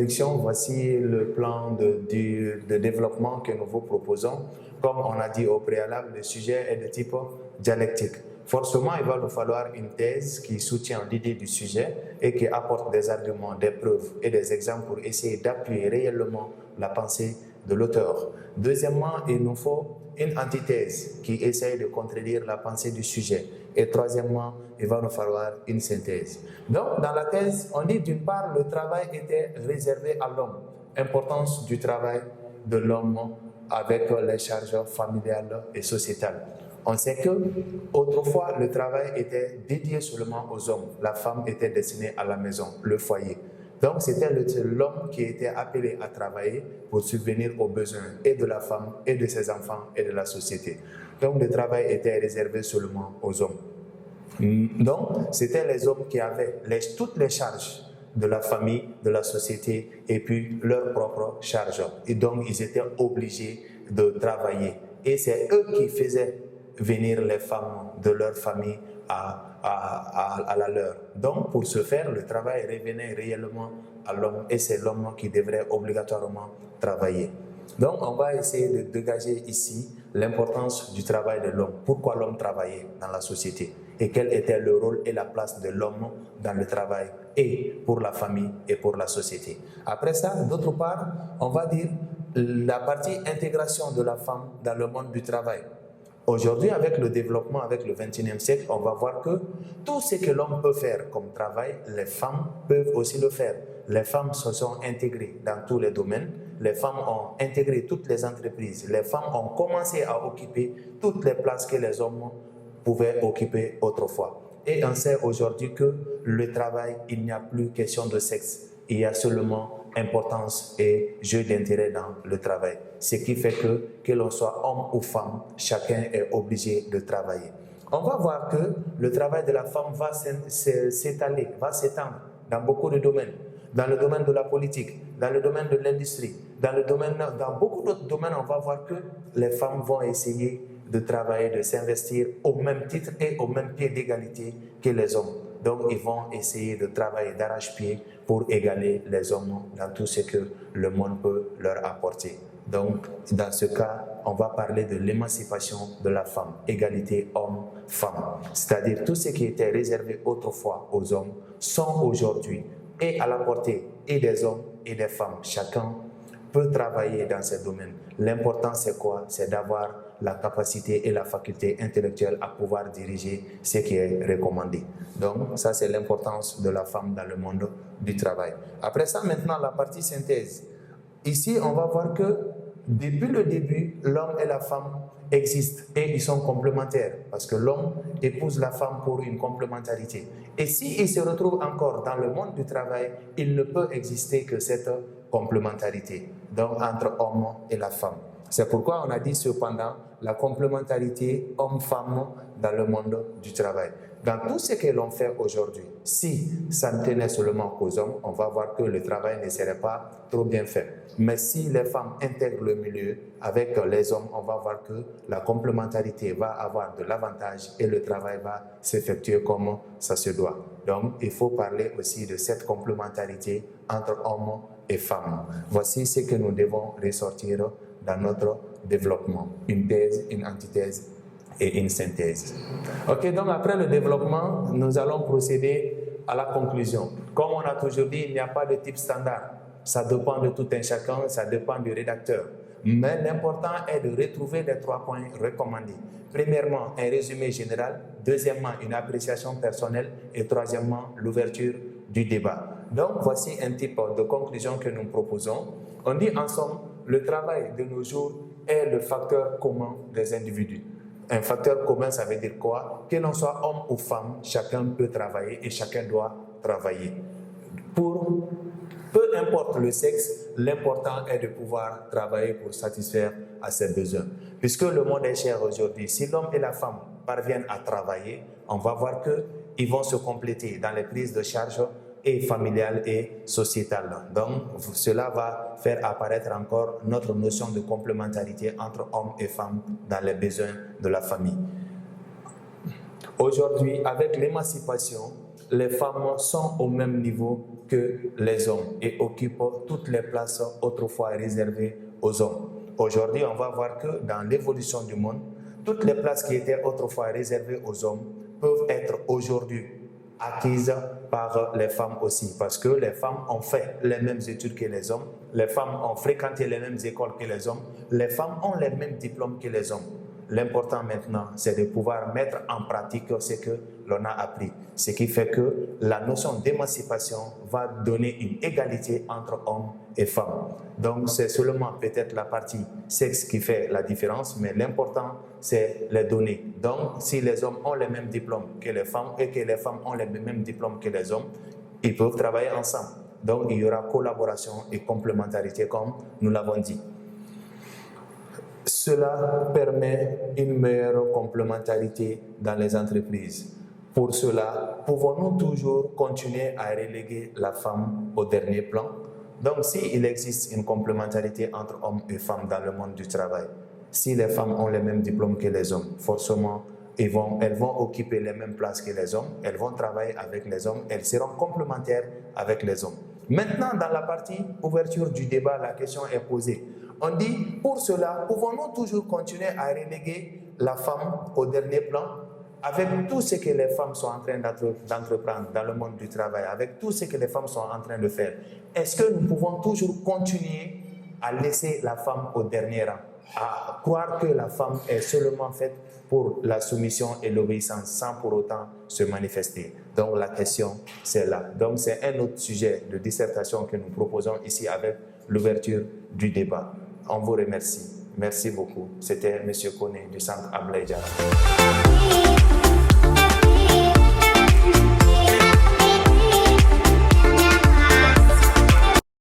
introduction, voici le plan de développement que nous vous proposons. Comme on a dit au préalable, le sujet est de type dialectique. Forcément, il va nous falloir une thèse qui soutient l'idée du sujet et qui apporte des arguments, des preuves et des exemples pour essayer d'appuyer réellement la pensée de l'auteur. Deuxièmement, il nous faut une antithèse qui essaye de contredire la pensée du sujet. Et troisièmement, il va nous falloir une synthèse. Donc, dans la thèse, on dit d'une part, le travail était réservé à l'homme. Importance du travail de l'homme avec les charges familiales et sociétales. On sait que autrefois, le travail était dédié seulement aux hommes. La femme était destinée à la maison, le foyer. Donc, c'était l'homme qui était appelé à travailler pour subvenir aux besoins et de la femme, et de ses enfants, et de la société. Donc, le travail était réservé seulement aux hommes. Donc, c'était les hommes qui avaient toutes les charges de la famille, de la société, et puis leurs propres charges. Et donc, ils étaient obligés de travailler. Et c'est eux qui faisaient venir les femmes de leur famille à la leur. Donc, pour ce faire, le travail revenait réellement à l'homme et c'est l'homme qui devrait obligatoirement travailler. Donc, on va essayer de dégager ici l'importance du travail de l'homme. Pourquoi l'homme travaillait dans la société et quel était le rôle et la place de l'homme dans le travail et pour la famille et pour la société. Après ça, d'autre part, on va dire la partie intégration de la femme dans le monde du travail. Aujourd'hui, avec le développement, avec le XXIe siècle, on va voir que tout ce que l'homme peut faire comme travail, les femmes peuvent aussi le faire. Les femmes se sont intégrées dans tous les domaines. Les femmes ont intégré toutes les entreprises. Les femmes ont commencé à occuper toutes les places que les hommes pouvaient occuper autrefois. Et on sait aujourd'hui que le travail, il n'y a plus question de sexe. Il y a seulement importance et jeu d'intérêt dans le travail. Ce qui fait que l'on soit homme ou femme, chacun est obligé de travailler. On va voir que le travail de la femme va s'étaler, va s'étendre dans beaucoup de domaines. Dans le domaine de la politique, dans le domaine de l'industrie, dans beaucoup d'autres domaines, on va voir que les femmes vont essayer de travailler, de s'investir au même titre et au même pied d'égalité que les hommes. Donc, ils vont essayer de travailler d'arrache-pied pour égaler les hommes dans tout ce que le monde peut leur apporter. Donc, dans ce cas, on va parler de l'émancipation de la femme, égalité homme-femme. C'est-à-dire tout ce qui était réservé autrefois aux hommes sont aujourd'hui et à la portée et des hommes et des femmes. Chacun peut travailler dans ces domaines. L'important, c'est quoi? C'est d'avoir la capacité et la faculté intellectuelle à pouvoir diriger ce qui est recommandé. Donc, ça, c'est l'importance de la femme dans le monde du travail. Après ça, maintenant, la partie synthèse. Ici, on va voir que depuis le début, l'homme et la femme existent et ils sont complémentaires parce que l'homme épouse la femme pour une complémentarité. Et s'il se retrouve encore dans le monde du travail, il ne peut exister que cette complémentarité, donc entre homme et la femme. C'est pourquoi on a dit cependant la complémentarité homme-femme dans le monde du travail. Dans tout ce que l'on fait aujourd'hui, si ça ne tenait seulement qu'aux hommes, on va voir que le travail ne serait pas trop bien fait. Mais si les femmes intègrent le milieu avec les hommes, on va voir que la complémentarité va avoir de l'avantage et le travail va s'effectuer comme ça se doit. Donc, il faut parler aussi de cette complémentarité entre hommes et femmes. Voici ce que nous devons ressortir dans notre développement. Une thèse, une antithèse et une synthèse. Ok, donc après le développement, nous allons procéder à la conclusion. Comme on a toujours dit, il n'y a pas de type standard. Ça dépend de tout un chacun, ça dépend du rédacteur. Mais l'important est de retrouver les 3 points recommandés. Premièrement, un résumé général. Deuxièmement, une appréciation personnelle. Et troisièmement, l'ouverture du débat. Donc, voici un type de conclusion que nous proposons. On dit en somme, le travail de nos jours est le facteur commun des individus. Un facteur commun, ça veut dire quoi? Que l'on soit homme ou femme, chacun peut travailler et chacun doit travailler. Peu importe le sexe, l'important est de pouvoir travailler pour satisfaire à ses besoins. Puisque le monde est cher aujourd'hui, si l'homme et la femme parviennent à travailler, on va voir qu'ils vont se compléter dans les prises de charge et familiale et sociétale. Donc, cela va faire apparaître encore notre notion de complémentarité entre hommes et femmes dans les besoins de la famille. Aujourd'hui, avec l'émancipation, les femmes sont au même niveau que les hommes et occupent toutes les places autrefois réservées aux hommes. Aujourd'hui, on va voir que dans l'évolution du monde, toutes les places qui étaient autrefois réservées aux hommes peuvent être aujourd'hui acquises par les femmes aussi, parce que les femmes ont fait les mêmes études que les hommes, les femmes ont fréquenté les mêmes écoles que les hommes, les femmes ont les mêmes diplômes que les hommes. L'important maintenant, c'est de pouvoir mettre en pratique ce que l'on a appris. Ce qui fait que la notion d'émancipation va donner une égalité entre hommes et femmes. Donc, c'est seulement peut-être la partie sexe qui fait la différence, mais l'important, c'est les données. Donc, si les hommes ont les mêmes diplômes que les femmes et que les femmes ont les mêmes diplômes que les hommes, ils peuvent travailler ensemble. Donc, il y aura collaboration et complémentarité, comme nous l'avons dit. Cela permet une meilleure complémentarité dans les entreprises. Pour cela, pouvons-nous toujours continuer à reléguer la femme au dernier plan? Donc, s'il existe une complémentarité entre hommes et femmes dans le monde du travail, si les femmes ont les mêmes diplômes que les hommes, forcément, elles vont occuper les mêmes places que les hommes, elles vont travailler avec les hommes, elles seront complémentaires avec les hommes. Maintenant, dans la partie ouverture du débat, la question est posée. On dit, pour cela, pouvons-nous toujours continuer à reléguer la femme au dernier plan avec tout ce que les femmes sont en train d'entreprendre dans le monde du travail, avec tout ce que les femmes sont en train de faire? Est-ce que nous pouvons toujours continuer à laisser la femme au dernier rang, à croire que la femme est seulement faite pour la soumission et l'obéissance sans pour autant se manifester? Donc la question, c'est là. Donc c'est un autre sujet de dissertation que nous proposons ici avec l'ouverture du débat. On vous remercie. Merci beaucoup. C'était M. Koné du Centre Ablaye Diarra.